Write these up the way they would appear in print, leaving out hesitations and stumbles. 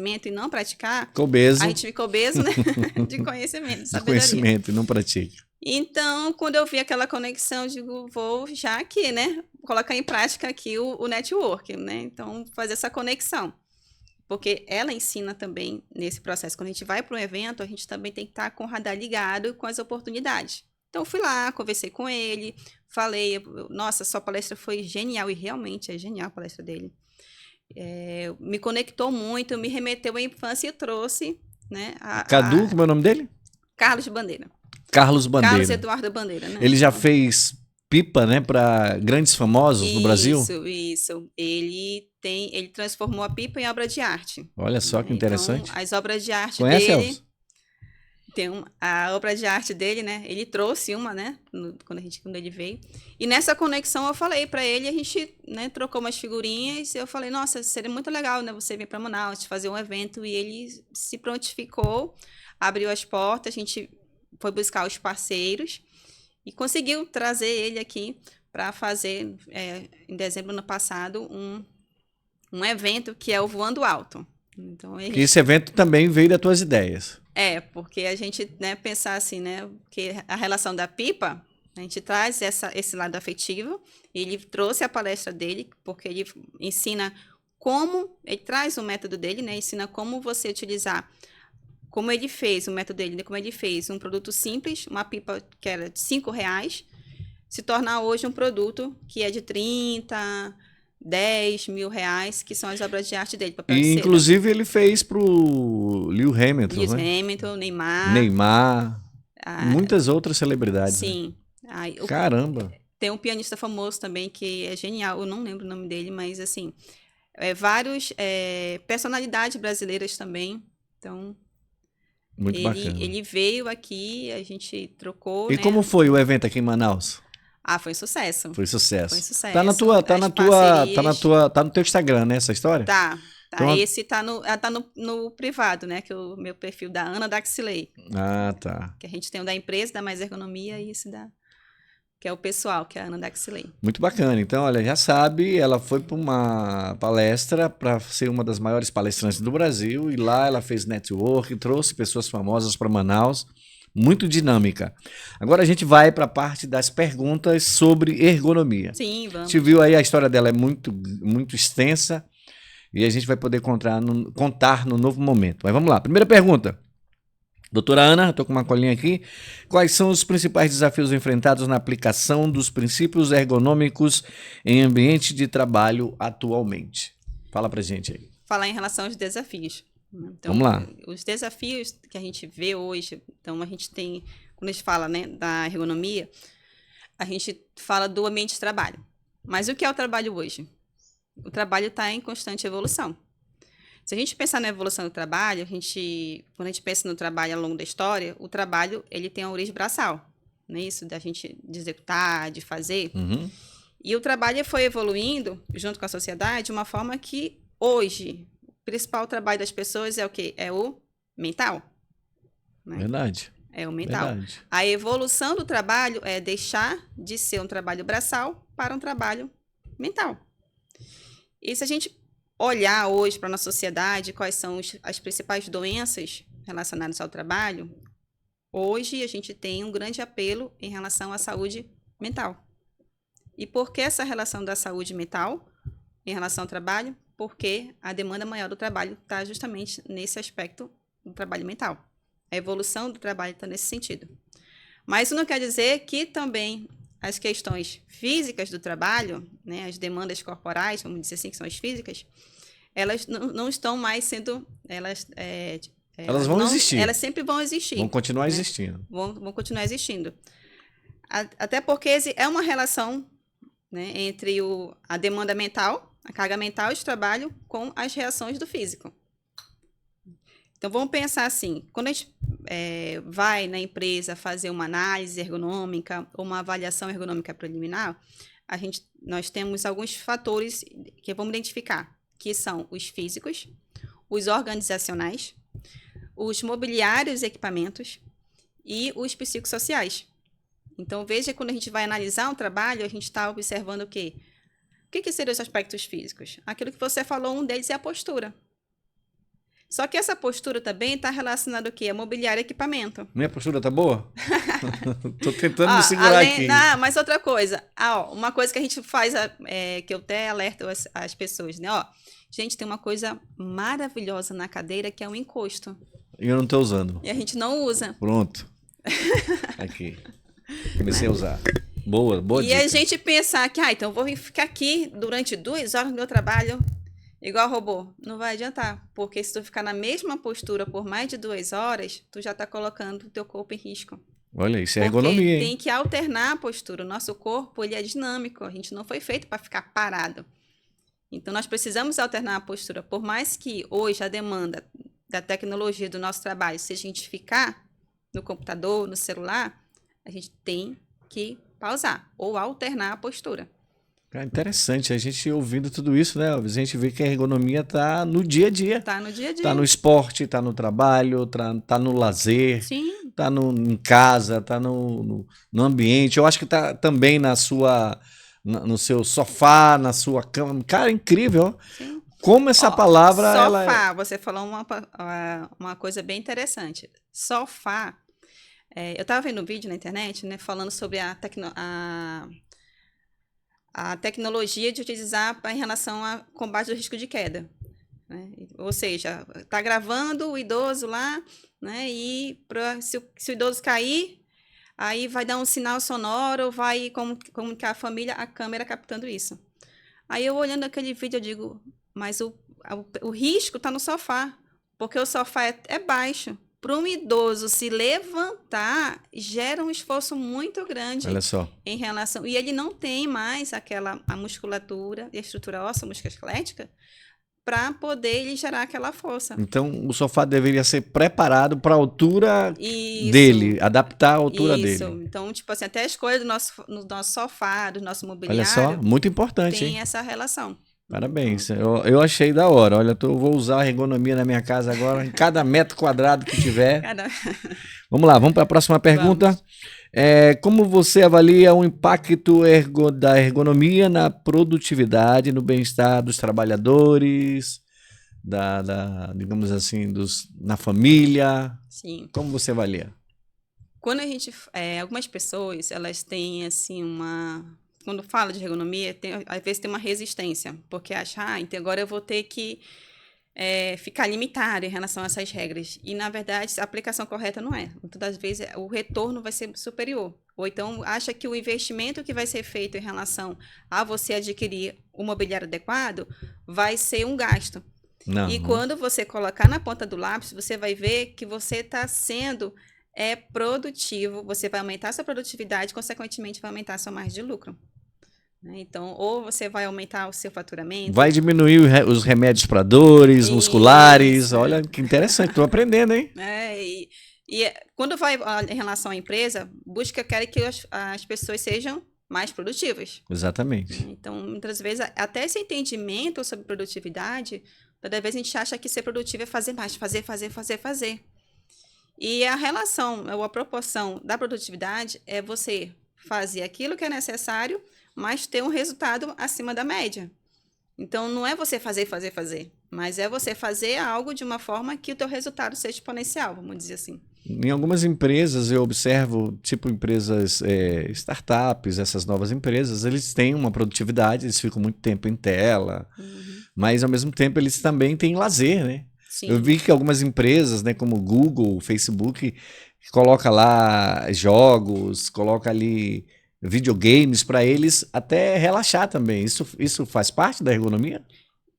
conhecimento e não praticar, Ficou obeso. a gente fica obeso, né? De conhecimento, De sabedoria. conhecimento e não pratica. Então, quando eu vi aquela conexão, eu digo, vou já aqui, né? Colocar em prática aqui o network, né? Então, fazer essa conexão. Porque ela ensina também nesse processo. Quando a gente vai para um evento, a gente também tem que estar com o radar ligado com as oportunidades. Então, fui lá, conversei com ele, falei, nossa, sua palestra foi genial, e realmente é genial a palestra dele. Me conectou muito, me remeteu à infância e trouxe, né? Cadu, como é o nome dele? Carlos Bandeira. Carlos Bandeira. Carlos Eduardo Bandeira, né? Ele já fez pipa, né, para grandes famosos no Brasil? Isso. Ele transformou a pipa em obra de arte. Olha só que interessante. Então, as obras de arte Conhece, dele... Elvis? A obra de arte dele, né? Ele trouxe uma, né? Quando ele veio. E nessa conexão eu falei para ele, a gente, né, trocou umas figurinhas. E eu falei, nossa, seria muito legal, né? Você vir para Manaus, fazer um evento. E ele se prontificou, abriu as portas, a gente foi buscar os parceiros e conseguiu trazer ele aqui para fazer, em dezembro do ano passado, um evento que é o Voando Alto. Então, Esse evento também veio das tuas ideias. Porque a gente, né, pensar assim, né, que a relação da pipa, a gente traz esse lado afetivo, ele trouxe a palestra dele, porque ele ensina ele traz o método dele, né, ensina como você utilizar, como ele fez o método dele, né, como ele fez um produto simples, uma pipa que era de R$5, se tornar hoje um produto que é de 30, 10 mil reais, que são as obras de arte dele. E, inclusive, ele fez pro Lewis Hamilton, Lewis né? Hamilton, Neymar. Muitas outras celebridades. Sim. Né? Caramba! Tem um pianista famoso também que é genial, eu não lembro o nome dele, mas assim, vários personalidades brasileiras também. Então, muito bacana. Ele veio aqui, a gente trocou. E né? como foi o evento aqui em Manaus? Foi sucesso. Foi sucesso. Foi sucesso. Tá no teu Instagram, né, essa história? Tá. Então, esse tá no privado, né? Que é o meu perfil da Ana Daxilei. Tá. Que a gente tem o da empresa, da Mais Ergonomia, e esse que é o pessoal, que é a Ana Daxilei. Muito bacana. Então, olha, já sabe, ela foi para uma palestra para ser uma das maiores palestrantes do Brasil, e lá ela fez network, trouxe pessoas famosas para Manaus. Muito dinâmica. Agora a gente vai para a parte das perguntas sobre ergonomia. Sim, vamos. A gente viu aí, a história dela é muito, muito extensa e a gente vai poder contar no novo momento. Mas vamos lá. Primeira pergunta. Doutora Ana, estou com uma colinha aqui. Quais são os principais desafios enfrentados na aplicação dos princípios ergonômicos em ambiente de trabalho atualmente? Fala pra gente aí. Falar em relação aos desafios. Então, vamos lá. Os desafios que a gente vê hoje, então a gente tem, quando a gente fala, né, da ergonomia, a gente fala do ambiente de trabalho. Mas o que é o trabalho hoje? O trabalho está em constante evolução. Se a gente pensar na evolução do trabalho, quando a gente pensa no trabalho ao longo da história, o trabalho ele tem a origem braçal, não é isso? Da gente de executar, de fazer. Uhum. E o trabalho foi evoluindo junto com a sociedade de uma forma que hoje o principal trabalho das pessoas é o quê? É o mental. Né? Verdade. É o mental. Verdade. A evolução do trabalho é deixar de ser um trabalho braçal para um trabalho mental. E se a gente olhar hoje para a nossa sociedade quais são as principais doenças relacionadas ao trabalho, hoje a gente tem um grande apelo em relação à saúde mental. E por que essa relação da saúde mental em relação ao trabalho? Porque a demanda maior do trabalho está justamente nesse aspecto do trabalho mental. A evolução do trabalho está nesse sentido. Mas isso não quer dizer que também as questões físicas do trabalho, né, as demandas corporais, vamos dizer assim, que são as físicas, elas não estão mais sendo... Elas vão existir. Elas sempre vão existir. Vão continuar existindo. Vão continuar existindo. Até porque é uma relação, né, entre a demanda mental, a carga mental de trabalho com as reações do físico. Então, vamos pensar assim, quando a gente vai na empresa fazer uma análise ergonômica ou uma avaliação ergonômica preliminar, nós temos alguns fatores que vamos identificar, que são os físicos, os organizacionais, os mobiliários e equipamentos e os psicossociais. Então, veja que quando a gente vai analisar um trabalho, a gente está observando o quê? O que seriam os aspectos físicos? Aquilo que você falou, um deles é a postura. Só que essa postura também está relacionada ao quê? A mobiliário e equipamento. Minha postura tá boa? Tô tentando Ó, me segurar aqui. não, mas outra coisa. Ó, uma coisa que a gente faz, que eu até alerto as pessoas, né? Ó, gente, tem uma coisa maravilhosa na cadeira que é o encosto. E eu não tô usando. E a gente não usa. Pronto. Aqui. Comecei a usar. Boa E dica. a gente pensar que, então eu vou ficar aqui durante 2 horas no meu trabalho, igual robô. Não vai adiantar, porque se tu ficar na mesma postura por mais de 2 horas, tu já tá colocando o teu corpo em risco. Olha, isso é Porque ergonomia, hein? tem que alternar a postura. O nosso corpo, ele é dinâmico. A gente não foi feito para ficar parado. Então, nós precisamos alternar a postura. Por mais que hoje a demanda da tecnologia do nosso trabalho seja a gente ficar no computador, no celular, a gente tem que pausar ou alternar a postura. É interessante, a gente ouvindo tudo isso, né, Elvis? A gente vê que a ergonomia tá no dia a dia. Tá no dia a dia. Tá no esporte, tá no trabalho, tá no lazer, Sim. tá em casa, tá no ambiente. Eu acho que tá também no seu sofá, na sua cama. Cara, incrível, ó. Sim. Como essa palavra, sofá, você falou uma coisa bem interessante. Sofá. Eu estava vendo um vídeo na internet, né, falando sobre a tecnologia de utilizar em relação ao combate do risco de queda. Né? Ou seja, está gravando o idoso lá, né, e se o idoso cair, aí vai dar um sinal sonoro, vai comunicar a família, a câmera captando isso. Aí eu olhando aquele vídeo, eu digo, mas o risco está no sofá, porque o sofá é baixo. Para um idoso se levantar, gera um esforço muito grande. Olha só. Em relação. E ele não tem mais a musculatura e a estrutura óssea musculoesquelética para poder ele gerar aquela força. Então, o sofá deveria ser preparado para a altura Isso. dele, adaptar a altura Isso. dele. Então, tipo assim, até a escolha do nosso sofá, do nosso mobiliário. Olha só, muito importante, tem hein? essa relação. Parabéns. Eu achei da hora. Olha, eu vou usar a ergonomia na minha casa agora, em cada metro quadrado que tiver. Vamos lá, vamos para a próxima pergunta. Como você avalia o impacto da ergonomia na produtividade, no bem-estar dos trabalhadores, digamos assim, na família? Sim. Como você avalia? Quando a gente... algumas pessoas, elas têm, assim, quando fala de ergonomia, às vezes tem uma resistência, porque acha, então agora eu vou ter que ficar limitado em relação a essas regras. E, na verdade, a aplicação correta não é. Muitas das vezes, o retorno vai ser superior. Ou então, acha que o investimento que vai ser feito em relação a você adquirir o mobiliário adequado vai ser um gasto. Não. E quando você colocar na ponta do lápis, você vai ver que você está sendo produtivo, você vai aumentar sua produtividade, consequentemente vai aumentar sua margem de lucro. Então, ou você vai aumentar o seu faturamento. Vai diminuir os remédios para dores musculares. Olha que interessante, estou aprendendo, hein? E quando vai em relação à empresa, quer que as pessoas sejam mais produtivas. Exatamente. Então, muitas vezes, até esse entendimento sobre produtividade, toda vez a gente acha que ser produtivo é fazer mais, fazer. E a relação, ou a proporção da produtividade é você fazer aquilo que é necessário, mas ter um resultado acima da média. Então, não é você fazer, mas é você fazer algo de uma forma que o teu resultado seja exponencial, vamos dizer assim. Em algumas empresas, eu observo, tipo empresas, startups, essas novas empresas, eles têm uma produtividade, eles ficam muito tempo em tela, mas ao mesmo tempo eles também têm lazer, né? Sim. Eu vi que algumas empresas, né, como Google, Facebook, coloca lá jogos, coloca ali videogames para eles até relaxar também. Isso faz parte da ergonomia?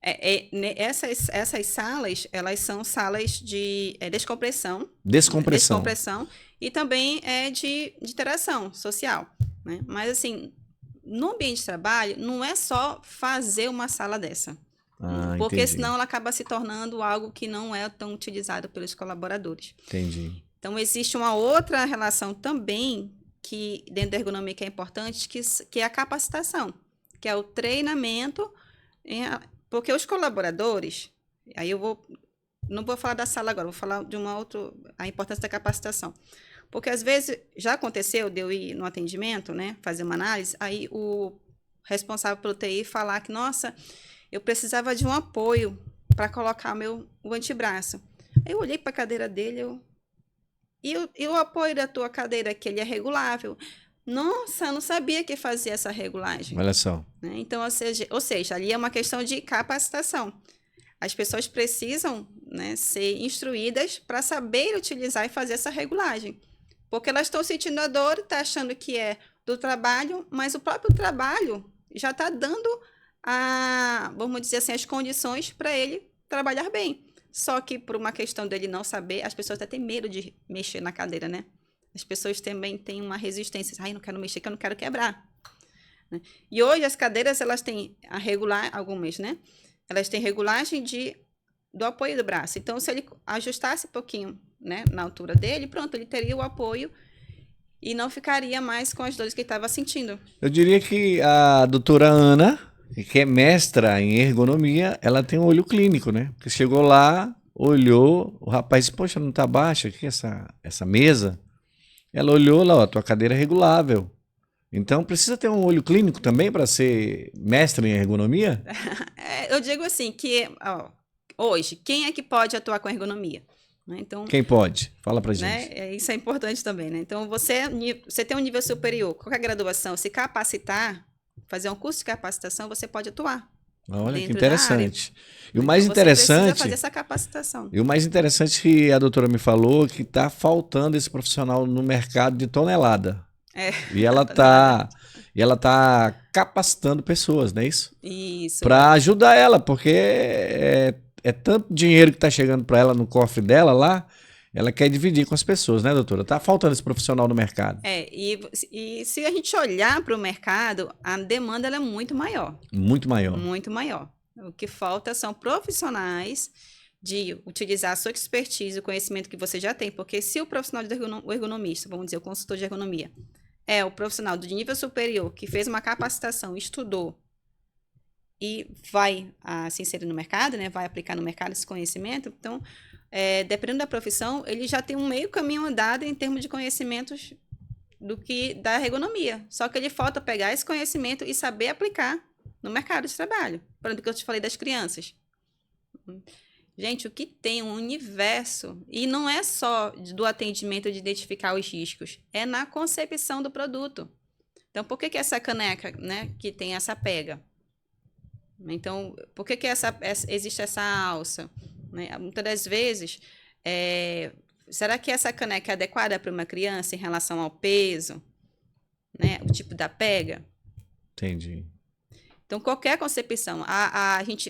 Essas salas, elas são salas de descompressão. Descompressão. E também de interação social. Né? Mas, assim, no ambiente de trabalho, não é só fazer uma sala dessa. Porque entendi. senão ela acaba se tornando algo que não é tão utilizado pelos colaboradores. Entendi. Então, existe uma outra relação também que dentro da ergonomia que é importante, que é a capacitação, que é o treinamento, porque os colaboradores, aí não vou falar da sala agora, vou falar de a importância da capacitação. Porque às vezes já aconteceu de eu ir no atendimento, né, fazer uma análise, aí o responsável pelo TI falar que, nossa, eu precisava de um apoio para colocar o antebraço. Aí eu olhei para a cadeira dele, e o apoio da tua cadeira, que ele é regulável. Nossa, eu não sabia que fazia essa regulagem. Olha só. Né? Então, ou seja, ali é uma questão de capacitação. As pessoas precisam, né, ser instruídas para saber utilizar e fazer essa regulagem. Porque elas estão sentindo a dor, estão achando que é do trabalho, mas o próprio trabalho já está dando, vamos dizer assim, as condições para ele trabalhar bem. Só que por uma questão dele não saber, as pessoas até têm medo de mexer na cadeira, né? As pessoas também têm uma resistência. Ai, não quero mexer, que eu não quero quebrar. Né? E hoje as cadeiras, elas têm algumas, né? Elas têm regulagem do apoio do braço. Então, se ele ajustasse um pouquinho, né, na altura dele, pronto, ele teria o apoio e não ficaria mais com as dores que ele estava sentindo. Eu diria que a doutora Ana, que é mestra em ergonomia, ela tem um olho clínico, né? Porque chegou lá, olhou, o rapaz disse, poxa, não tá baixa aqui essa mesa? Ela olhou lá, ó, tua cadeira é regulável. Então, precisa ter um olho clínico também para ser mestre em ergonomia? Eu digo assim, que hoje, quem é que pode atuar com ergonomia? Né? Então, quem pode? Fala pra gente. Né? Isso é importante também, né? Então, você tem um nível superior, qualquer graduação, se capacitar, fazer um curso de capacitação, você pode atuar. Olha que interessante. E o então, mais interessante. Você precisa fazer essa capacitação. E o mais interessante que a doutora me falou que está faltando esse profissional no mercado de tonelada. E ela tá capacitando pessoas, não é isso? Isso. Para ajudar ela, porque é tanto dinheiro que está chegando para ela no cofre dela lá, ela quer dividir com as pessoas, né, doutora? Tá faltando esse profissional no mercado. E se a gente olhar para o mercado, a demanda ela é muito maior. Muito maior. Muito maior. O que falta são profissionais de utilizar a sua expertise, o conhecimento que você já tem, porque se o profissional o ergonomista, vamos dizer, o consultor de ergonomia, é o profissional de nível superior que fez uma capacitação, estudou e vai se inserir no mercado, né, vai aplicar no mercado esse conhecimento, então, dependendo da profissão, ele já tem um meio caminho andado em termos de conhecimentos da ergonomia. Só que ele falta pegar esse conhecimento e saber aplicar no mercado de trabalho. Por exemplo, que eu te falei das crianças. Gente, o que tem um universo, e não é só do atendimento de identificar os riscos, é na concepção do produto. Então, por que essa caneca, né, que tem essa pega? Então, por que existe essa alça? Né? Muitas das vezes, será que essa caneca é adequada para uma criança em relação ao peso? Né? O tipo da pega? Entendi. Então, qualquer concepção,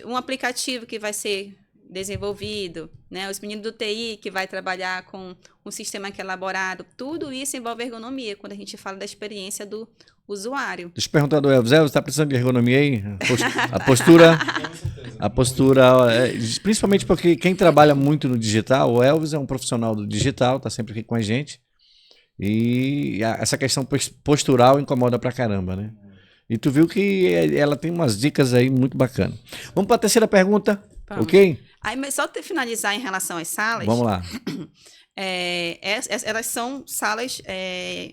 um aplicativo que vai ser desenvolvido, né? Os meninos do TI que vai trabalhar com um sistema que é elaborado, tudo isso envolve ergonomia, quando a gente fala da experiência do usuário. Deixa eu perguntar do Elvis. Elvis, está precisando de ergonomia aí? A postura, principalmente porque quem trabalha muito no digital, o Elvis é um profissional do digital, está sempre aqui com a gente, e essa questão postural incomoda pra caramba, né? E tu viu que ela tem umas dicas aí muito bacanas. Vamos para a terceira pergunta, ok? Aí, mas só finalizar em relação às salas. Vamos lá. Elas são salas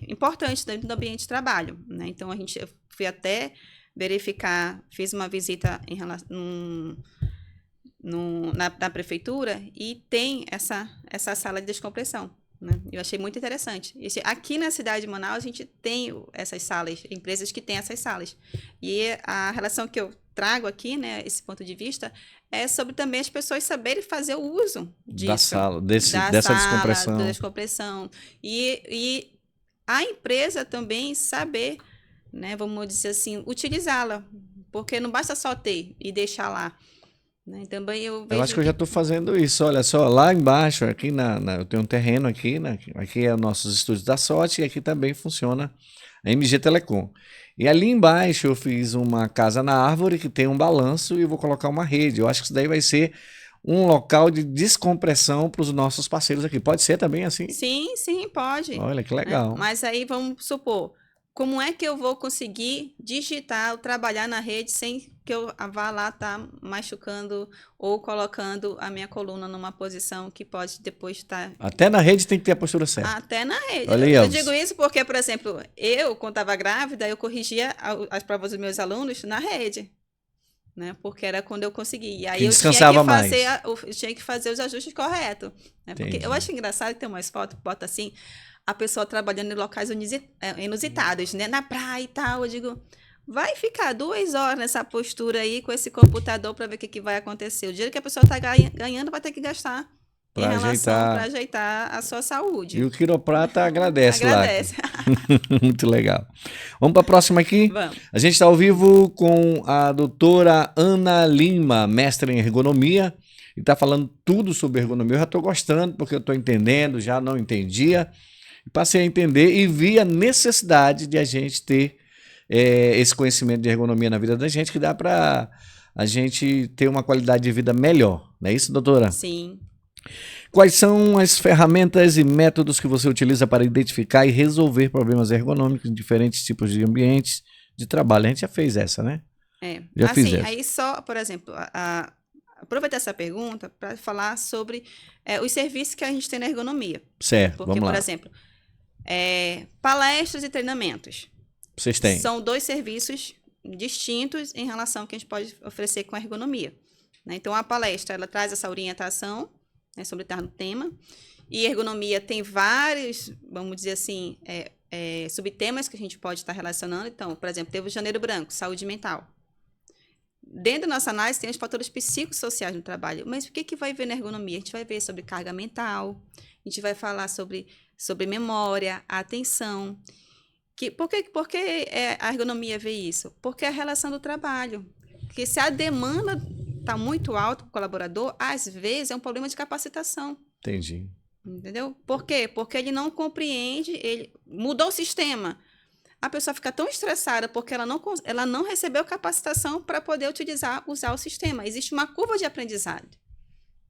importantes dentro do ambiente de trabalho, né? Então, eu fui até verificar, fiz uma visita na prefeitura e tem essa sala de descompressão. Né? Eu achei muito interessante. Aqui na cidade de Manaus, a gente tem essas salas, empresas que têm essas salas. E a relação que eu trago aqui, né, esse ponto de vista, é sobre também as pessoas saberem fazer o uso disso. Da sala, dessa descompressão. Da descompressão. E a empresa também saber, né, vamos dizer assim, utilizá-la. Porque não basta só ter e deixar lá. Né? Também eu acho que eu já estou fazendo isso. Olha só, lá embaixo, aqui eu tenho um terreno aqui, né? Aqui é os nossos estúdios da Sorte e aqui também funciona a MG Telecom. E ali embaixo eu fiz uma casa na árvore que tem um balanço e vou colocar uma rede. Eu acho que isso daí vai ser um local de descompressão para os nossos parceiros aqui. Pode ser também assim? Sim, pode. Olha que legal. Mas aí vamos supor, como é que eu vou conseguir digitar ou trabalhar na rede sem que eu vá lá estar machucando ou colocando a minha coluna numa posição que pode depois estar... Até na rede tem que ter a postura certa. Até na rede. Olha aí, eu digo isso porque, por exemplo, quando estava grávida, eu corrigia as provas dos meus alunos na rede. né? Porque era quando eu consegui. E aí Que eu descansava mais. eu tinha que fazer os ajustes corretos, né? Porque Entendi. eu acho engraçado que tem umas fotos que bota assim, a pessoa trabalhando em locais inusitados, né? Na praia e tal. Eu digo, vai ficar 2 horas nessa postura aí com esse computador para ver o que vai acontecer. O dinheiro que a pessoa está ganhando vai ter que gastar em Para relação para ajeitar. ajeitar a sua E saúde. o quiroprata agradece lá. Agradece. Muito legal. Vamos para a próxima aqui? Vamos. A gente está ao vivo com a doutora Ana Lima, mestre em ergonomia, e está falando tudo sobre ergonomia. Eu já estou gostando, porque eu estou entendendo, já não entendia. Passei a entender e vi a necessidade de a gente ter esse conhecimento de ergonomia na vida da gente, que dá para a gente ter uma qualidade de vida melhor. Não é isso, doutora? Sim. Quais são as ferramentas e métodos que você utiliza para identificar e resolver problemas ergonômicos em diferentes tipos de ambientes de trabalho? A gente já fez essa, né? Já fiz Assim, essa. aí só, por exemplo, aproveitar essa pergunta para falar sobre os serviços que a gente tem na ergonomia. Certo, Porque, vamos por lá. exemplo, palestras e treinamentos Vocês têm. são 2 serviços distintos em relação ao que a gente pode oferecer com a ergonomia, né? Então, a palestra, ela traz essa orientação, né, sobre estar no tema, e ergonomia tem vários, vamos dizer assim, subtemas que a gente pode estar relacionando. Então, por exemplo, teve o Janeiro Branco, saúde mental. Dentro da nossa análise tem os fatores psicossociais no trabalho, mas o que vai ver na ergonomia? A gente vai ver sobre carga mental, a gente vai falar sobre memória, atenção. Por que a ergonomia vê isso? Porque é a relação do trabalho. Porque se a demanda está muito alta para o colaborador, às vezes é um problema de capacitação. Entendi. Entendeu? Por quê? Porque ele não compreende, ele mudou o sistema. A pessoa fica tão estressada porque ela não recebeu capacitação para poder usar o sistema. Existe uma curva de aprendizado,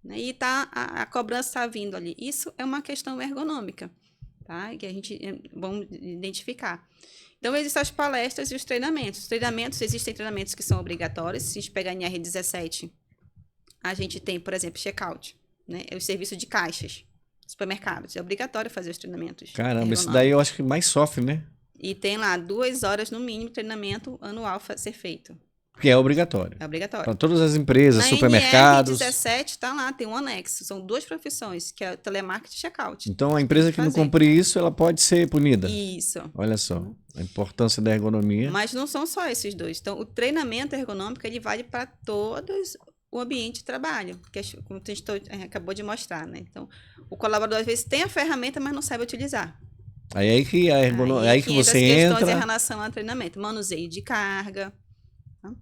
né? E a cobrança está vindo ali. Isso é uma questão ergonômica, tá? Que a gente vamos identificar. Então, existem as palestras e os treinamentos. Existem treinamentos que são obrigatórios. Se a gente pegar em R17, a gente tem, por exemplo, check-out, né? É o serviço de caixas, supermercados. É obrigatório fazer os treinamentos. Caramba, isso daí eu acho que mais sofre, né? E tem lá 2 horas no mínimo de treinamento anual a ser feito. Que é obrigatório. É obrigatório. Para todas as empresas, Na supermercados. NR17 está lá, tem um anexo. São 2 profissões, que é telemarketing e checkout. Então, a empresa que não cumprir isso, ela pode ser punida. Isso. Olha só, a importância da ergonomia. Mas não são só esses 2. Então, o treinamento ergonômico, ele vale para todos o ambiente de trabalho, que como a gente acabou de mostrar, né? Então, o colaborador, às vezes, tem a ferramenta, mas não sabe utilizar. Aí que a ergonomia, aí que você as questões entra. em relação ao treinamento, manuseio de carga. Tá?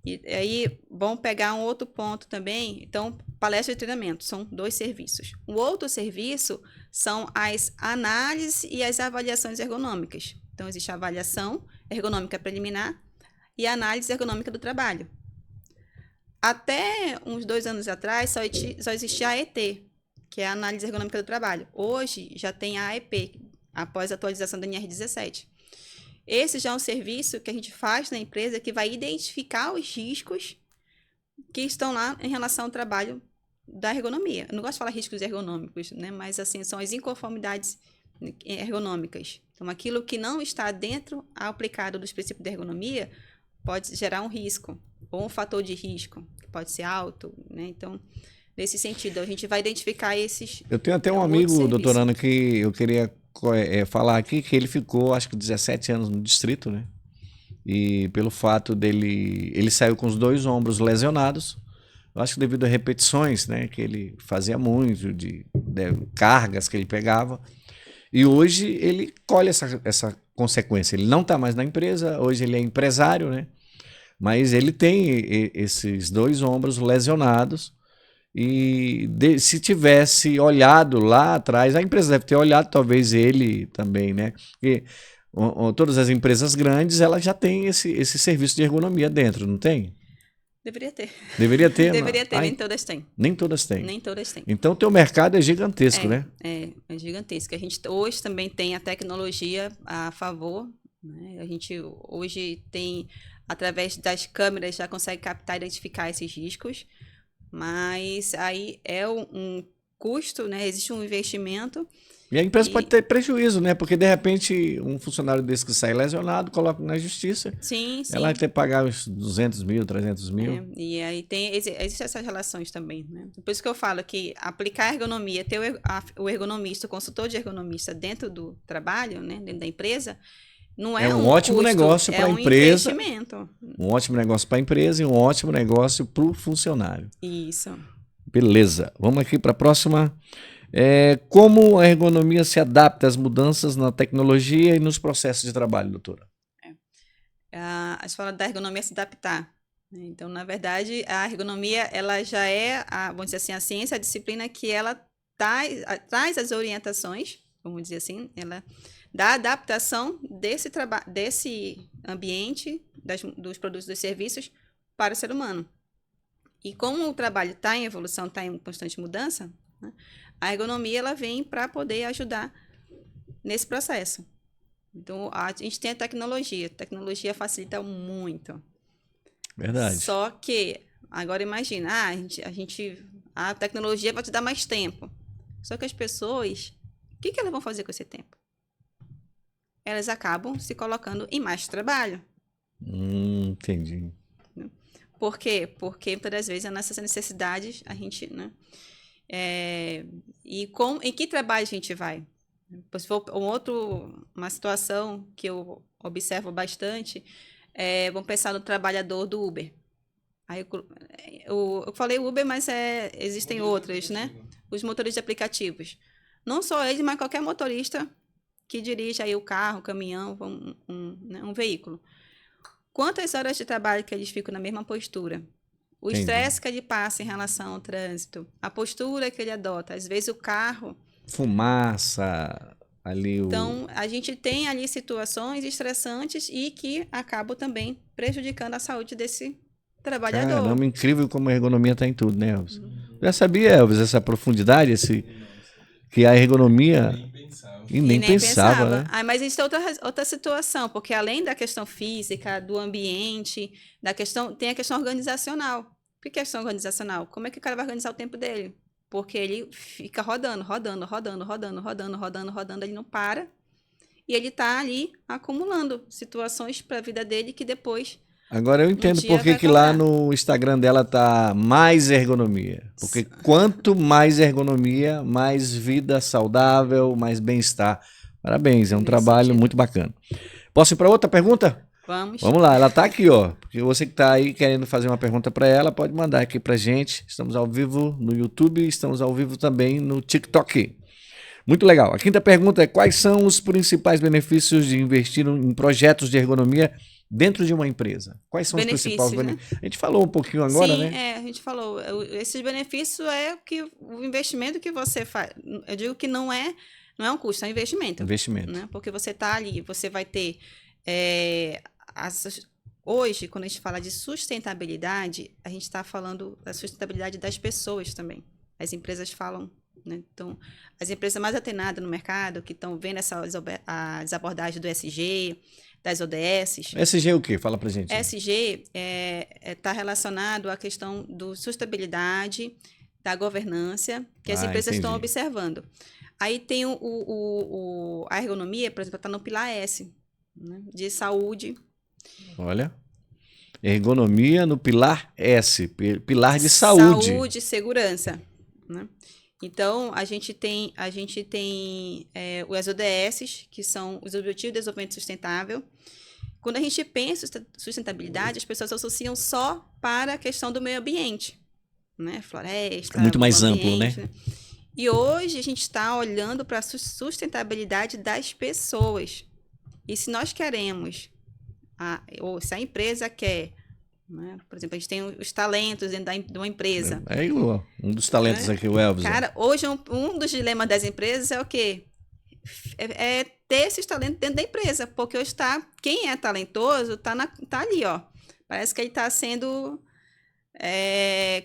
E aí, vamos pegar um outro ponto também. Então, palestra e treinamento são 2 serviços. O outro serviço são as análises e as avaliações ergonômicas. Então, existe a avaliação ergonômica preliminar e a análise ergonômica do trabalho. Até uns 2 anos atrás, só existia a AET, que é a análise ergonômica do trabalho. Hoje, já tem a AEP, após a atualização da NR17. Esse já é um serviço que a gente faz na empresa que vai identificar os riscos que estão lá em relação ao trabalho da ergonomia. Eu não gosto de falar riscos ergonômicos, né? Mas assim, são as inconformidades ergonômicas. Então, aquilo que não está dentro aplicado dos princípios da ergonomia pode gerar um risco, ou um fator de risco, que pode ser alto, né? Então, nesse sentido, a gente vai identificar esses. Eu tenho até um amigo, doutora Ana, que eu queria falar aqui, que ele ficou, acho que 17 anos no distrito, né? E pelo fato dele, ele saiu com os 2 ombros lesionados, eu acho que devido a repetições, né, que ele fazia muito, de cargas que ele pegava, e hoje ele colhe essa consequência. Ele não está mais na empresa, hoje ele é empresário, né? Mas ele tem esses 2 ombros lesionados. E se tivesse olhado lá atrás, a empresa deve ter olhado, talvez ele também, né? Porque todas as empresas grandes, elas já têm esse serviço de ergonomia dentro, não tem? Deveria ter. Deveria ter. Deveria ter, nem todas têm. Nem todas têm. Nem todas têm. Então, o teu mercado é gigantesco, né? É gigantesco. A gente hoje também tem a tecnologia a favor, né? A gente hoje tem, através das câmeras, já consegue captar e identificar esses riscos. Mas aí é um custo, né? Existe um investimento. E a empresa pode ter prejuízo, né? Porque, de repente, um funcionário desse que sai lesionado, coloca na justiça, Sim, ela vai sim. ter que pagar uns 200 mil, 300 mil. E aí existem essas relações também, né? Por isso que eu falo que aplicar a ergonomia, ter o ergonomista, o consultor de ergonomista dentro do trabalho, né? Dentro da empresa, não É é um um ótimo custo, negócio para é a um empresa, investimento. um ótimo negócio para a empresa e um ótimo negócio para o funcionário. Isso. Beleza. Vamos aqui para a próxima. Como a ergonomia se adapta às mudanças na tecnologia e nos processos de trabalho, doutora? A gente fala da ergonomia se adaptar. Né? Então, na verdade, a ergonomia, ela já é, vamos dizer assim, a ciência, a disciplina que ela traz as orientações, vamos dizer assim, ela dá adaptação desse ambiente, dos produtos e dos serviços para o ser humano. E como o trabalho está em evolução, está em constante mudança, né, a ergonomia ela vem para poder ajudar nesse processo. Então, a gente tem a tecnologia facilita muito. Verdade. Só que, agora imagina, a tecnologia vai te dar mais tempo. Só que as pessoas, o que elas vão fazer com esse tempo? Elas acabam se colocando em mais trabalho. Entendi. Por quê? Porque muitas das vezes nessas necessidades a gente, né? Em que trabalho a gente vai? Se for uma situação que eu observo bastante, vamos pensar no trabalhador do Uber. Aí eu falei Uber, mas existem outros, né? Os motoristas de aplicativos. Não só eles, mas qualquer motorista que dirige aí o carro, o caminhão, né, um veículo. Quantas horas de trabalho que eles ficam na mesma postura? O estresse que ele passa em relação ao trânsito, a postura que ele adota. Às vezes o carro... Fumaça, ali Então, a gente tem ali situações estressantes e que acabam também prejudicando a saúde desse trabalhador. Caramba, incrível como a ergonomia está em tudo, né, Elvis? Já sabia, Elvis, essa profundidade, que a ergonomia... E nem pensava, né? Mas existe outra situação, porque além da questão física, do ambiente, tem a questão organizacional. O que é questão organizacional? Como é que o cara vai organizar o tempo dele? Porque ele fica rodando, ele não para. E ele está ali acumulando situações para a vida dele que depois... Agora eu entendo por que lá no Instagram dela tá mais ergonomia. Porque quanto mais ergonomia, mais vida saudável, mais bem-estar. Parabéns, é um trabalho muito bacana. Posso ir para outra pergunta? Vamos. Vamos lá, ela tá aqui, ó. Porque você que tá aí querendo fazer uma pergunta para ela, pode mandar aqui pra gente. Estamos ao vivo no YouTube, estamos ao vivo também no TikTok. Muito legal. A quinta pergunta é: quais são os principais benefícios de investir em projetos de ergonomia dentro de uma empresa? Quais são os principais benefícios? Né? A gente falou um pouquinho agora, Sim, né? a gente falou. Esses benefícios o investimento que você faz. Eu digo que não é um custo, é um investimento. Investimento. Né? Porque você está ali, você vai ter... Hoje, quando a gente fala de sustentabilidade, a gente está falando da sustentabilidade das pessoas também. As empresas falam... Né? Então, as empresas mais atenadas no mercado, que estão vendo as abordagens do ESG, das ODS. ESG é o quê? Fala pra gente. ESG está relacionado à questão da sustentabilidade, da governança, que as empresas estão observando. Aí tem a ergonomia, por exemplo, está no pilar S, né? De saúde. Olha, ergonomia no pilar S, pilar de saúde. Saúde e segurança, né? Então, a gente tem os ODS, que são os Objetivos de Desenvolvimento Sustentável. Quando a gente pensa em sustentabilidade, as pessoas associam só para a questão do meio ambiente, né? Floresta, muito mais amplo, né? E hoje a gente está olhando para a sustentabilidade das pessoas. E se nós queremos, ou se a empresa quer... Né? Por exemplo, a gente tem os talentos dentro de uma empresa. Um dos talentos aqui, o Elvis. Cara, hoje um dos dilemas das empresas é o quê? É ter esses talentos dentro da empresa, porque hoje quem é talentoso tá ali, ó. Parece que ele está sendo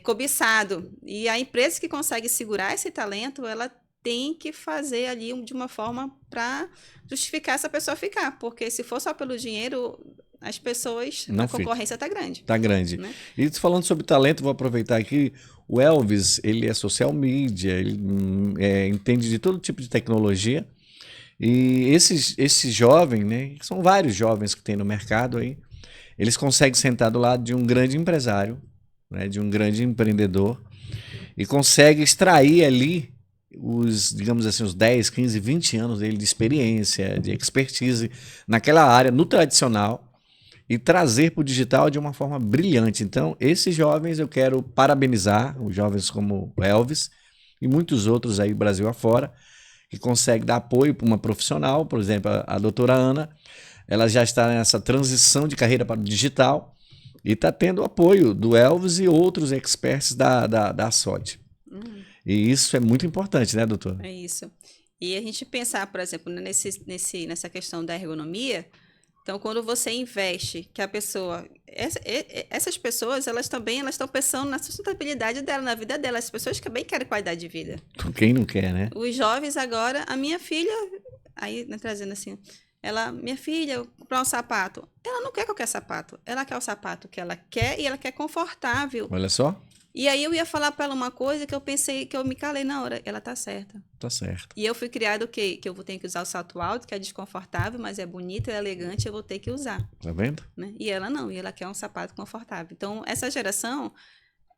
cobiçado. E a empresa que consegue segurar esse talento, ela tem que fazer ali de uma forma para justificar essa pessoa ficar, porque se for só pelo dinheiro... as pessoas, Não a fica. concorrência está grande. Tá grande. Né? E falando sobre talento, vou aproveitar aqui. O Elvis, ele é social media, ele entende de todo tipo de tecnologia. E esses jovens, né, são vários jovens que tem no mercado aí, eles conseguem sentar do lado de um grande empresário, né, de um grande empreendedor, e conseguem extrair ali digamos assim, os 10, 15, 20 anos dele de experiência, de expertise naquela área, no tradicional, e trazer para o digital de uma forma brilhante. Então, esses jovens eu quero parabenizar, os jovens como o Elvis e muitos outros aí, Brasil afora, que consegue dar apoio para uma profissional, por exemplo, a doutora Ana, ela já está nessa transição de carreira para o digital e está tendo apoio do Elvis e outros experts da SOD. E isso é muito importante, né, doutor? É isso. E a gente pensar, por exemplo, nessa questão da ergonomia, então, quando você investe, que a pessoa... essas pessoas, elas estão pensando na sustentabilidade dela, na vida dela. As pessoas também querem qualidade de vida. Quem não quer, né? Os jovens agora, a minha filha, aí, né, trazendo assim, minha filha, eu vou comprar um sapato. Ela não quer qualquer sapato. Ela quer o sapato que ela quer e ela quer confortável. Olha só. E aí eu ia falar para ela uma coisa que eu pensei, que eu me calei na hora. Ela tá certa. Tá certo. E eu fui criada o quê? Que eu vou ter que usar o salto alto, que é desconfortável, mas é bonito, é elegante, eu vou ter que usar. Tá vendo? Né? E ela não, e ela quer um sapato confortável. Então, essa geração,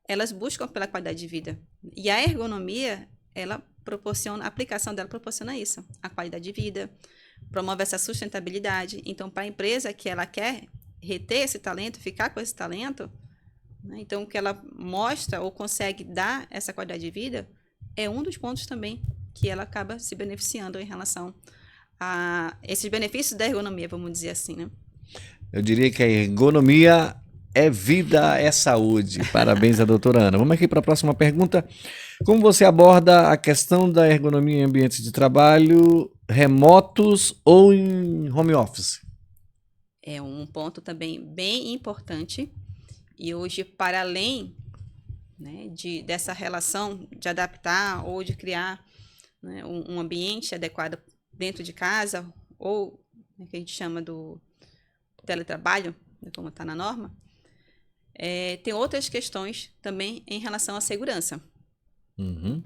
elas buscam pela qualidade de vida. E a ergonomia, ela proporciona, a aplicação dela proporciona isso, a qualidade de vida, promove essa sustentabilidade. Então, para a empresa que ela quer reter esse talento, ficar com esse talento, né? Então, o que ela mostra ou consegue dar essa qualidade de vida é um dos pontos também que ela acaba se beneficiando em relação a esses benefícios da ergonomia, vamos dizer assim, né? Eu diria que a ergonomia é vida, é saúde. Parabéns à doutora Ana. Vamos aqui para a próxima pergunta. Como você aborda a questão da ergonomia em ambientes de trabalho remotos ou em home office? É um ponto também bem importante. E hoje, para além, né, dessa relação de adaptar ou de criar, né, um ambiente adequado dentro de casa, ou, né, que a gente chama do teletrabalho, né, como está na norma, tem outras questões também em relação à segurança.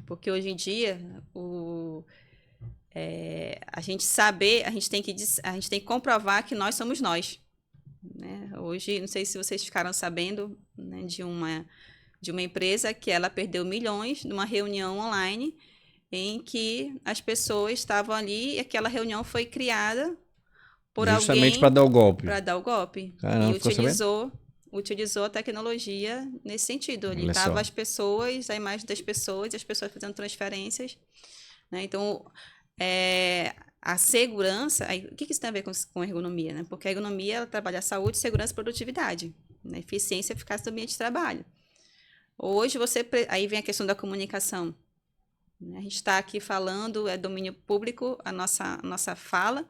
Porque hoje em dia, a gente tem que comprovar que nós somos nós. Né? Hoje, não sei se vocês ficaram sabendo, né, de uma empresa que ela perdeu milhões numa reunião online em que as pessoas estavam ali e aquela reunião foi criada por Justamente alguém para dar o golpe. Para dar o golpe. Caramba, E utilizou a tecnologia nesse sentido. Ali estavam as pessoas, a imagem das pessoas, e as pessoas fazendo transferências. Né? Então, a segurança... Aí, o que isso tem a ver com ergonomia? Né? Porque a ergonomia ela trabalha a saúde, segurança e produtividade. Né? Eficiência e eficácia do ambiente de trabalho. Hoje, aí vem a questão da comunicação. A gente está aqui falando, é domínio público a nossa fala,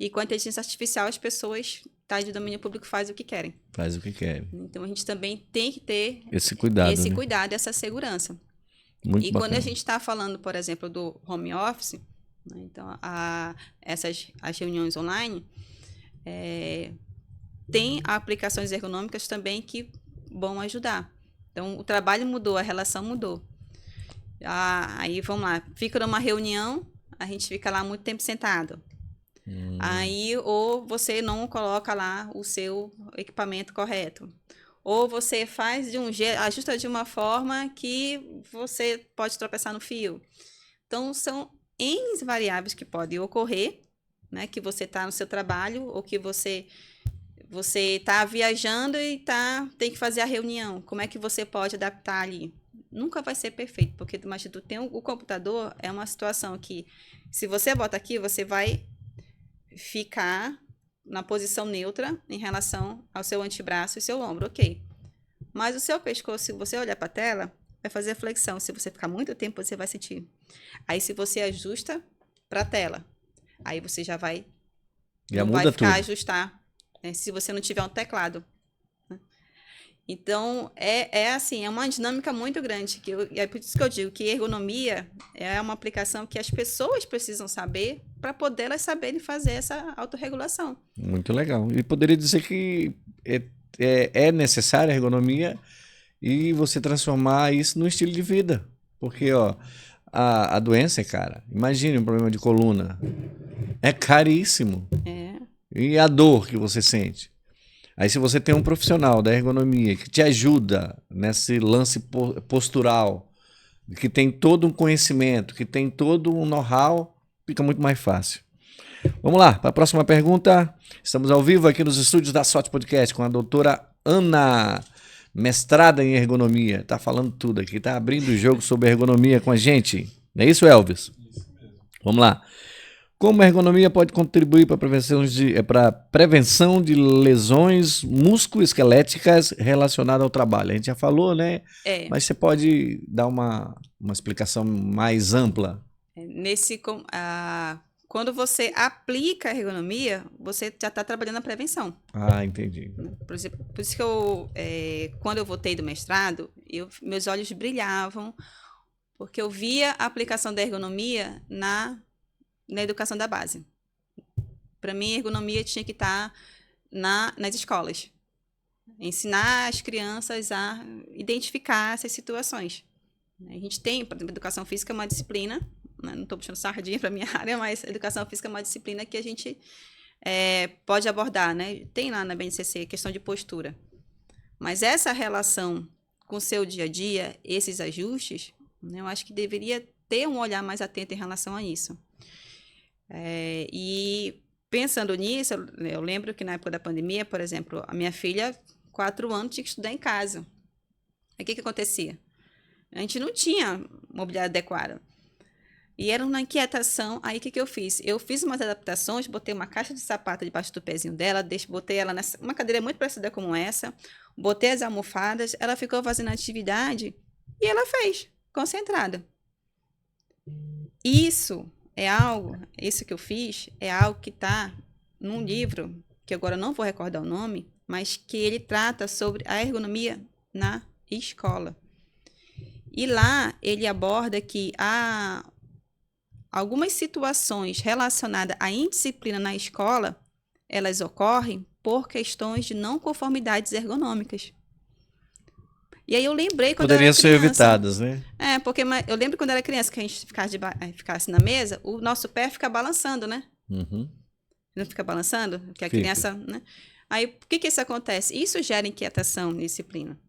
e com a inteligência artificial as pessoas de domínio público fazem o que querem. Faz o que querem. Então, a gente também tem que ter esse cuidado, essa segurança. Muito e bacana. Quando a gente está falando, por exemplo, do home office, né, então, as reuniões online, tem aplicações ergonômicas também que vão ajudar. Então, o trabalho mudou, a relação mudou. Aí, vamos lá, fica numa reunião, a gente fica lá muito tempo sentado. Aí, ou você não coloca lá o seu equipamento correto. Ou você faz ajusta de uma forma que você pode tropeçar no fio. Então, são N variáveis que podem ocorrer, né? Que você está no seu trabalho ou que você está viajando e tem que fazer a reunião. Como é que você pode adaptar ali? Nunca vai ser perfeito, porque mas tu tem o computador, é uma situação que, se você bota aqui, você vai ficar na posição neutra em relação ao seu antebraço e seu ombro, ok. Mas o seu pescoço, se você olhar para a tela, vai fazer a flexão. Se você ficar muito tempo, você vai sentir. Aí, se você ajusta para a tela, aí você já vai... Já não vai muda ficar tudo. ajustar, né, se você não tiver um teclado. Então, assim, é uma dinâmica muito grande. É por isso que eu digo que ergonomia é uma aplicação que as pessoas precisam saber para poder elas saberem fazer essa autorregulação. Muito legal. E poderia dizer que é necessária a ergonomia e você transformar isso num estilo de vida. Porque, ó, a doença é cara. Imagine um problema de coluna. É caríssimo. É. E a dor que você sente. Aí, se você tem um profissional da ergonomia que te ajuda nesse lance postural, que tem todo um conhecimento, que tem todo um know-how, fica muito mais fácil. Vamos lá, para a próxima pergunta. Estamos ao vivo aqui nos estúdios da SOT Podcast com a doutora Ana, mestrada em ergonomia. Está falando tudo aqui, está abrindo o jogo sobre ergonomia com a gente. Não é isso, Elvis? Isso mesmo. Vamos lá. Como a ergonomia pode contribuir para a prevenção de lesões musculoesqueléticas relacionadas ao trabalho? A gente já falou, né? Mas você pode dar uma explicação mais ampla? Quando você aplica a ergonomia, você já está trabalhando a prevenção. Ah, entendi. Por isso que quando eu voltei do mestrado, meus olhos brilhavam, porque eu via a aplicação da ergonomia na educação da base. Para mim, a ergonomia tinha que estar nas escolas. Ensinar as crianças a identificar essas situações. A gente tem, por exemplo, educação física é uma disciplina, né? Não estou puxando sardinha para a minha área, mas educação física é uma disciplina que a gente pode abordar, né? Tem lá na BNCC questão de postura. Mas essa relação com o seu dia a dia, esses ajustes, né, eu acho que deveria ter um olhar mais atento em relação a isso. E pensando nisso, eu lembro que na época da pandemia, por exemplo, a minha filha, 4 anos, tinha que estudar em casa. Aí o que acontecia? A gente não tinha mobiliário adequado. E era uma inquietação. Aí o que eu fiz? Eu fiz umas adaptações, botei uma caixa de sapato debaixo do pezinho dela, botei ela uma cadeira muito parecida como essa, botei as almofadas, ela ficou fazendo atividade e ela fez, concentrada. Isso que eu fiz é algo que está num livro, que agora eu não vou recordar o nome, mas que ele trata sobre a ergonomia na escola. E lá ele aborda que há algumas situações relacionadas à indisciplina na escola, elas ocorrem por questões de não conformidades ergonômicas. E aí eu lembrei quando Poderiam eu era criança. ser evitadas, né? Porque eu lembro quando eu era criança, que a gente ficasse na mesa, o nosso pé fica balançando, né? Uhum. Não fica balançando? Porque a Fica. criança, né? Aí, por que isso acontece? Isso gera inquietação e disciplina.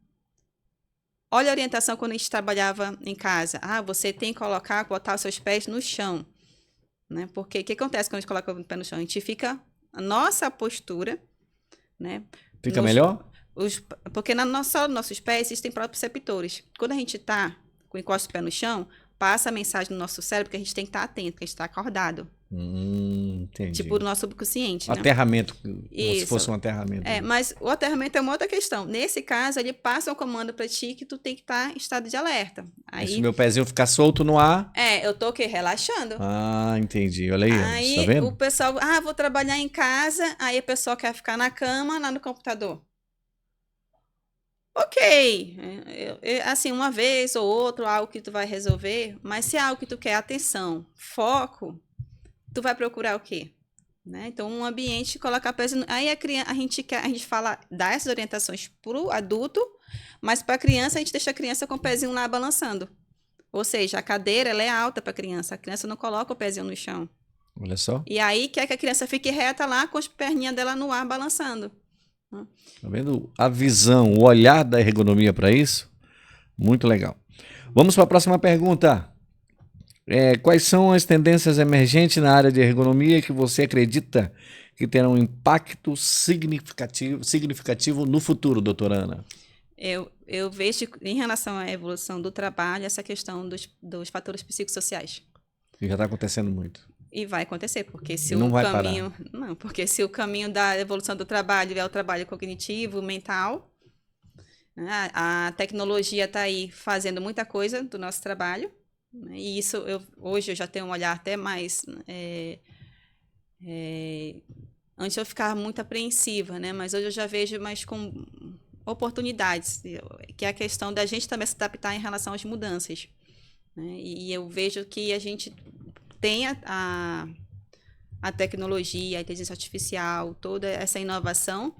Olha a orientação quando a gente trabalhava em casa. Você tem que botar os seus pés no chão. Né? Porque o que acontece quando a gente coloca o pé no chão? A nossa postura, né? Fica melhor? Porque nossos pés existem proprioceptores. Quando a gente está com o encosto do pé no chão, passa a mensagem no nosso cérebro que a gente tem que estar atento, que a gente está acordado. Entendi. Tipo do nosso subconsciente. Né? Aterramento, como se Isso. fosse um aterramento. Mas o aterramento é uma outra questão. Nesse caso, ele passa um comando para ti que tu tem que estar em estado de alerta. Aí, se meu pezinho ficar solto no ar... eu tô relaxando. Entendi. Olha aí, Aí tá vendo? o pessoal, vou trabalhar em casa, aí o pessoal quer ficar na cama, lá no computador. Ok, assim, uma vez ou outra, algo que tu vai resolver, mas se é algo que tu quer atenção, foco, tu vai procurar o quê? Né? Então, um ambiente, colocar peso. Aí a gente fala, dá essas orientações para o adulto, mas para a criança, a gente deixa a criança com o pezinho lá balançando. Ou seja, a cadeira ela é alta para a criança não coloca o pezinho no chão. Olha só. E aí quer que a criança fique reta lá com as perninhas dela no ar balançando. Tá vendo a visão, o olhar da ergonomia para isso? Muito legal. Vamos para a próxima pergunta. Quais são as tendências emergentes na área de ergonomia que você acredita que terão um impacto significativo no futuro, doutora Ana? Eu vejo, em relação à evolução do trabalho, essa questão dos fatores psicossociais. Que já está acontecendo muito. E vai acontecer, porque se porque se o caminho da evolução do trabalho é o trabalho cognitivo, mental, né, a tecnologia está aí fazendo muita coisa do nosso trabalho, né, e isso hoje eu já tenho um olhar até mais... antes eu ficava muito apreensiva, né, mas hoje eu já vejo mais com oportunidades, que é a questão da gente também se adaptar em relação às mudanças. Né, e eu vejo que a gente tem a tecnologia, a inteligência artificial, toda essa inovação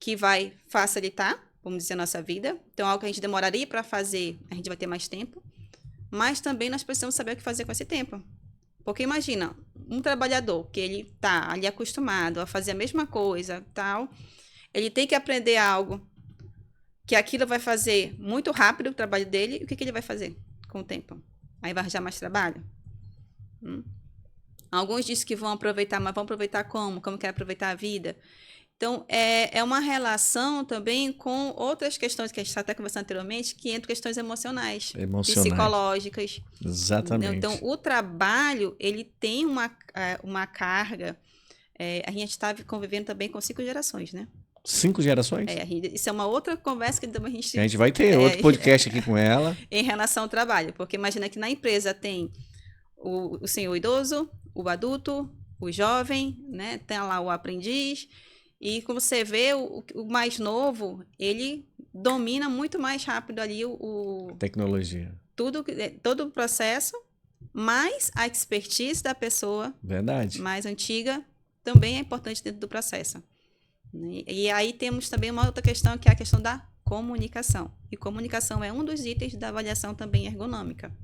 que vai facilitar, vamos dizer, a nossa vida. Então, algo que a gente demoraria para fazer, a gente vai ter mais tempo. Mas também nós precisamos saber o que fazer com esse tempo. Porque imagina, um trabalhador que ele está ali acostumado a fazer a mesma coisa, tal, ele tem que aprender algo que aquilo vai fazer muito rápido o trabalho dele, e o que ele vai fazer com o tempo? Aí vai arranjar mais trabalho? Alguns dizem que vão aproveitar, mas vão aproveitar como? Como quer aproveitar a vida? Então, é uma relação também com outras questões que a gente está até conversando anteriormente, que entram questões emocionais. Psicológicas. Exatamente. Então, o trabalho, ele tem uma carga. A gente está convivendo também com 5 gerações, né? 5 gerações? Isso é uma outra conversa que também a gente vai ter outro podcast aqui com ela. Em relação ao trabalho, porque imagina que na empresa tem o senhor idoso, o adulto, o jovem, né? Tem lá o aprendiz. E como você vê, o mais novo, ele domina muito mais rápido ali tecnologia. Todo o processo, mas a expertise da pessoa mais antiga também é importante dentro do processo. E aí temos também uma outra questão, que é a questão da comunicação. E comunicação é um dos itens da avaliação também ergonômica.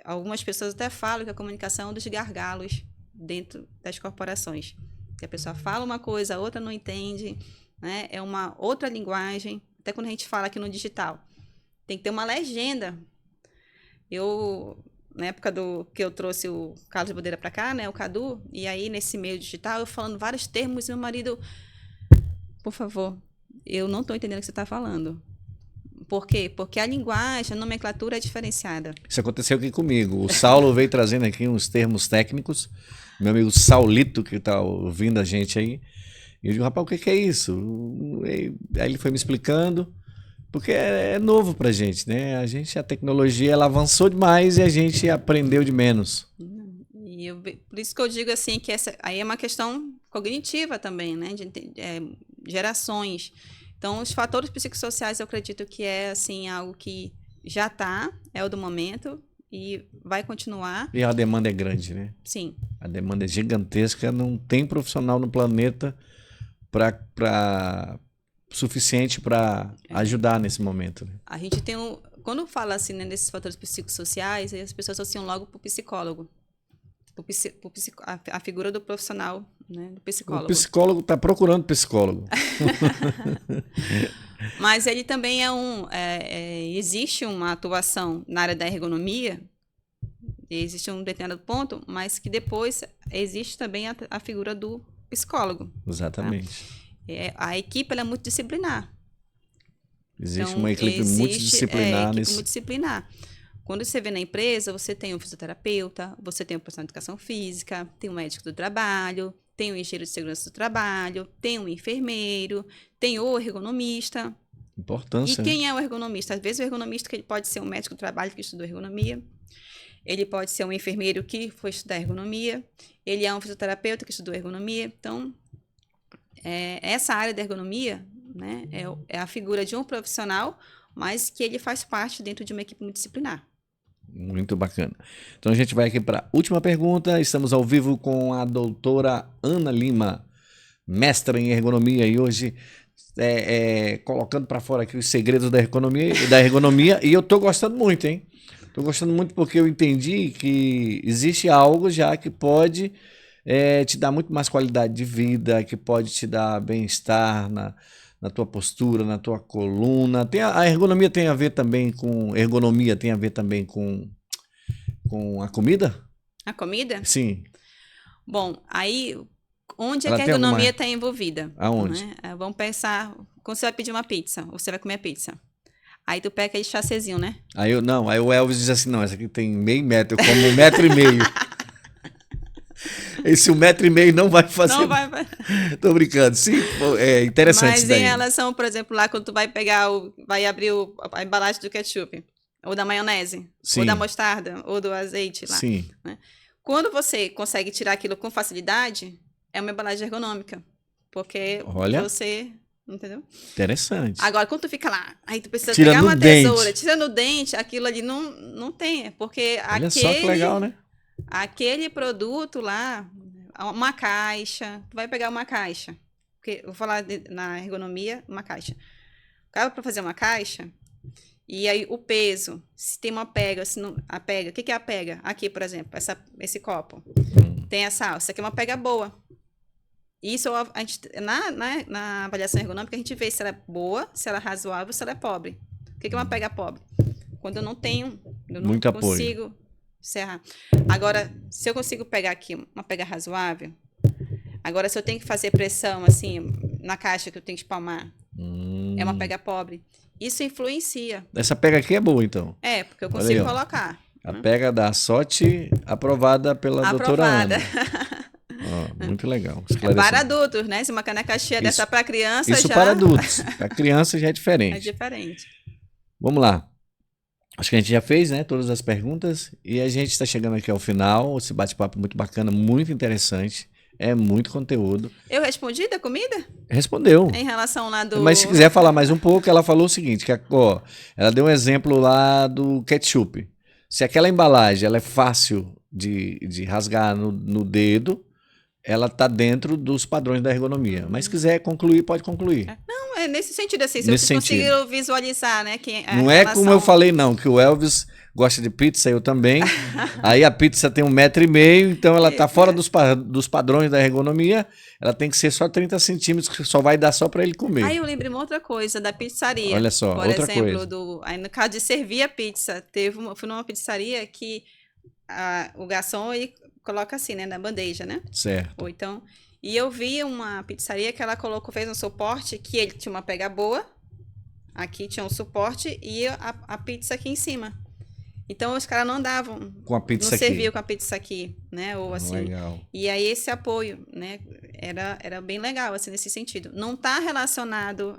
Algumas pessoas até falam que a comunicação é um dos gargalos dentro das corporações. Que a pessoa fala uma coisa, a outra não entende, né? É uma outra linguagem. Até quando a gente fala aqui no digital, tem que ter uma legenda. Na época que eu trouxe o Carlos Bodeira para cá, né, o Cadu, e aí nesse meio digital, eu falando vários termos, meu marido, por favor, eu não estou entendendo o que você está falando. Por quê? Porque a linguagem, a nomenclatura é diferenciada. Isso aconteceu aqui comigo. O Saulo veio trazendo aqui uns termos técnicos. Meu amigo Saulito, que está ouvindo a gente aí. E eu digo, rapaz, o que é isso? Aí ele foi me explicando, porque é novo pra gente, né? A tecnologia, ela avançou demais e a gente aprendeu de menos. Por isso que eu digo assim, que essa aí é uma questão cognitiva também, né? De gerações. Então, os fatores psicossociais, eu acredito que é assim, algo que já é o do momento e vai continuar. E a demanda é grande, né? Sim. A demanda é gigantesca, não tem profissional no planeta suficiente para ajudar nesse momento. Né? A gente tem quando fala assim, né, desses fatores psicossociais, as pessoas associam logo para o psicólogo. A figura do profissional, né, do psicólogo. O psicólogo está procurando psicólogo. Mas ele também existe uma atuação na área da ergonomia, existe um determinado ponto, mas que depois existe também a figura do psicólogo. Exatamente. Tá? A equipe ela é multidisciplinar. Existe uma equipe multidisciplinar. Multidisciplinar. Quando você vê na empresa, você tem um fisioterapeuta, você tem um profissional de educação física, tem um médico do trabalho, tem um engenheiro de segurança do trabalho, tem um enfermeiro, tem o ergonomista. Importância. E quem é o ergonomista? Às vezes o ergonomista ele pode ser um médico do trabalho que estudou ergonomia, ele pode ser um enfermeiro que foi estudar ergonomia, ele é um fisioterapeuta que estudou ergonomia. Então, essa área da ergonomia, né, é a figura de um profissional, mas que ele faz parte dentro de uma equipe multidisciplinar. Muito bacana. Então a gente vai aqui para a última pergunta. Estamos ao vivo com a doutora Ana Lima, mestra em ergonomia, e hoje colocando para fora aqui os segredos da ergonomia, e eu estou gostando muito, hein? Estou gostando muito porque eu entendi que existe algo já que pode te dar muito mais qualidade de vida, que pode te dar bem-estar na tua postura, na tua coluna. A ergonomia tem a ver também com a comida? A comida? Sim. Bom, aí onde é que a ergonomia está envolvida? Aonde? Né? Vamos pensar, quando você vai pedir uma pizza, ou você vai comer a pizza. Aí tu pega aquele chacezinho, né? Aí o Elvis diz assim, não, essa aqui tem meio metro, eu como 1,5 metro. Esse 1,5 metro não vai fazer. Não vai. Tô brincando. Sim, é interessante. Mas em relação, por exemplo, lá quando tu vai vai abrir a embalagem do ketchup, ou da maionese, sim, ou da mostarda, ou do azeite lá. Sim. Né? Quando você consegue tirar aquilo com facilidade, é uma embalagem ergonômica. Porque você... Entendeu? Interessante. Agora, quando tu fica lá, aí tu precisa pegar uma tesoura, tirando o dente, aquilo ali não tem. Porque olha só que legal, né? aquele produto lá, uma caixa, tu vai pegar uma caixa, porque eu vou falar na ergonomia, uma caixa. O cara para fazer uma caixa, e aí o peso, se tem uma pega, se não, a pega, o que é a pega? Aqui, por exemplo, esse copo, tem essa alça, aqui é uma pega boa. Isso a gente, na avaliação ergonômica a gente vê se ela é boa, se ela é razoável, se ela é pobre. O que é uma pega pobre? Quando eu não Muito consigo serrar. Agora, se eu consigo pegar aqui uma pega razoável, agora se eu tenho que fazer pressão assim na caixa que eu tenho que espalmar, é uma pega pobre. Isso influencia. Essa pega aqui é boa, então. É, porque eu consigo aí, colocar. A pega da SOT aprovada pela doutora Ana. Muito legal. Para adultos, né? Se uma caneca cheia dessa para criança isso já... para adultos. Para criança já é diferente. É diferente. Vamos lá. Acho que a gente já fez, né? Todas as perguntas. E a gente está chegando aqui ao final. Esse bate-papo muito bacana, muito interessante. É muito conteúdo. Eu respondi da comida? Respondeu. Em relação lá do... Mas se quiser falar mais um pouco, ela falou o seguinte, que ela deu um exemplo lá do ketchup. Se aquela embalagem ela é fácil de rasgar no dedo, ela está dentro dos padrões da ergonomia. Mas se quiser concluir, pode concluir. Não, é nesse sentido, assim, se nesse vocês conseguiram visualizar, né? Não é como eu falei, não, que o Elvis gosta de pizza, eu também. Aí a pizza tem 1,5 m, então ela está fora dos padrões da ergonomia. Ela tem que ser só 30 centímetros, que só vai dar só para ele comer. Aí eu lembrei uma outra coisa da pizzaria. Olha só, por outra exemplo, coisa. Aí no caso de servir a pizza, fui numa pizzaria que o garçom ele coloca assim, né, na bandeja, né? Certo. Ou então, e eu vi uma pizzaria que ela fez um suporte que ele tinha uma pega boa, aqui tinha um suporte e a pizza aqui em cima. Então os caras não andavam com a pizza não aqui. serviam com a pizza aqui, né? Ou assim. Legal. E aí esse apoio, né? Era bem legal, assim, nesse sentido. Não está relacionado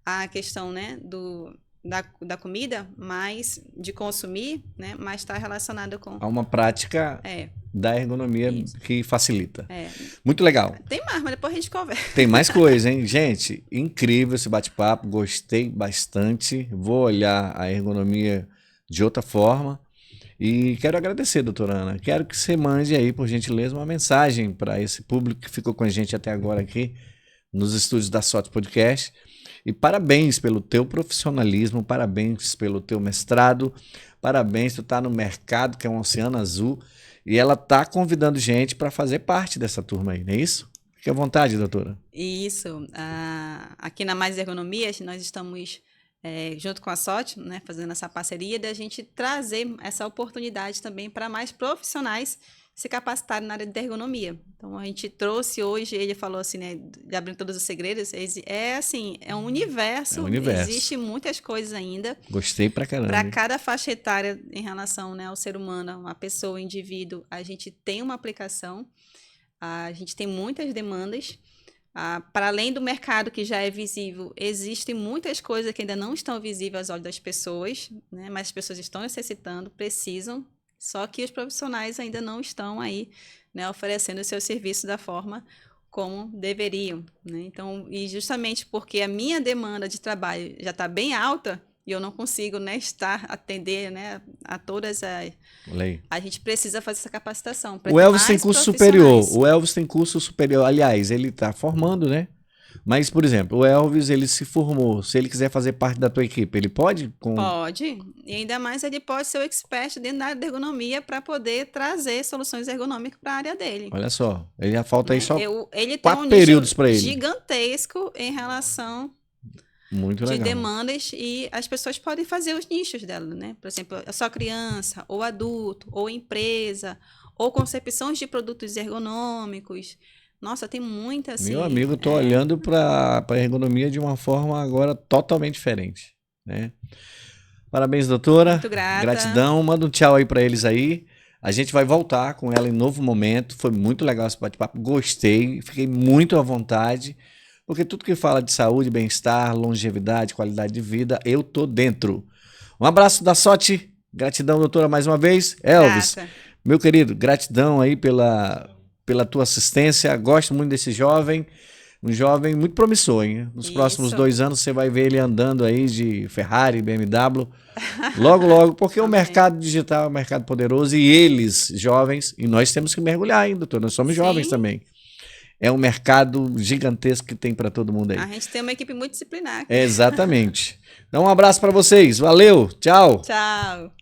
à questão, né? Da comida, mas de consumir, né? Mas está relacionado com... Há uma prática da ergonomia que facilita. Muito legal. Tem mais, mas depois a gente conversa. Tem mais coisa, hein? Gente, incrível esse bate-papo, gostei bastante. Vou olhar a ergonomia de outra forma. E quero agradecer, doutora Ana. Quero que você mande aí, por gentileza, uma mensagem para esse público que ficou com a gente até agora aqui nos estúdios da SOT Podcast. E parabéns pelo teu profissionalismo, parabéns pelo teu mestrado, parabéns, tu tá no mercado, que é um oceano azul, e ela tá convidando gente para fazer parte dessa turma aí, não é isso? Fique à vontade, doutora. Isso. Aqui na Mais Ergonomias, nós estamos... junto com a SOT, né, fazendo essa parceria, da gente trazer essa oportunidade também para mais profissionais se capacitarem na área de ergonomia. Então, a gente trouxe hoje, ele falou assim, né, de abrindo todos os segredos, é um universo, existe muitas coisas ainda. Gostei pra caramba. Para cada faixa etária em relação, né, ao ser humano, uma pessoa, um indivíduo, a gente tem uma aplicação, a gente tem muitas demandas. Para além do mercado que já é visível, existem muitas coisas que ainda não estão visíveis aos olhos das pessoas, né? Mas as pessoas estão necessitando, precisam, só que os profissionais ainda não estão aí, né, oferecendo o seu serviço da forma como deveriam, né? Então, e justamente porque a minha demanda de trabalho já está bem alta, e eu não consigo, né, atender, né, a todas as... A gente precisa fazer essa capacitação. O Elvis tem curso superior. O Elvis tem curso superior. Aliás, ele está formando, né? Mas, por exemplo, o Elvis, ele se formou. Se ele quiser fazer parte da tua equipe, ele pode? Pode. E ainda mais ele pode ser o expert dentro da área de ergonomia para poder trazer soluções ergonômicas para a área dele. Olha só. Ele já falta aí só ele 4 períodos para ele. Gigantesco em relação... Muito legal. De demandas, e as pessoas podem fazer os nichos dela, né? Por exemplo, só criança, ou adulto, ou empresa, ou concepções de produtos ergonômicos. Nossa, tem muita assim. Meu amigo, estou olhando para a ergonomia de uma forma agora totalmente diferente, né? Parabéns, doutora. Muito grata. Gratidão. Manda um tchau aí para eles aí. A gente vai voltar com ela em novo momento. Foi muito legal esse bate-papo. Gostei, fiquei muito à vontade. Porque tudo que fala de saúde, bem-estar, longevidade, qualidade de vida, eu tô dentro. Um abraço da SOT. Gratidão, doutora, mais uma vez. Elvis, meu querido, gratidão aí pela tua assistência. Gosto muito desse jovem. um jovem muito promissor, hein? Nos próximos Isso. 2 anos você vai ver ele andando aí de Ferrari, BMW, logo, logo, porque o Amém. mercado digital é um mercado poderoso e eles, jovens, e nós temos que mergulhar ainda, doutor, nós somos jovens Sim. também. É um mercado gigantesco que tem para todo mundo aí. A gente tem uma equipe muito disciplinar. Exatamente. Então, um abraço para vocês. Valeu. Tchau. Tchau.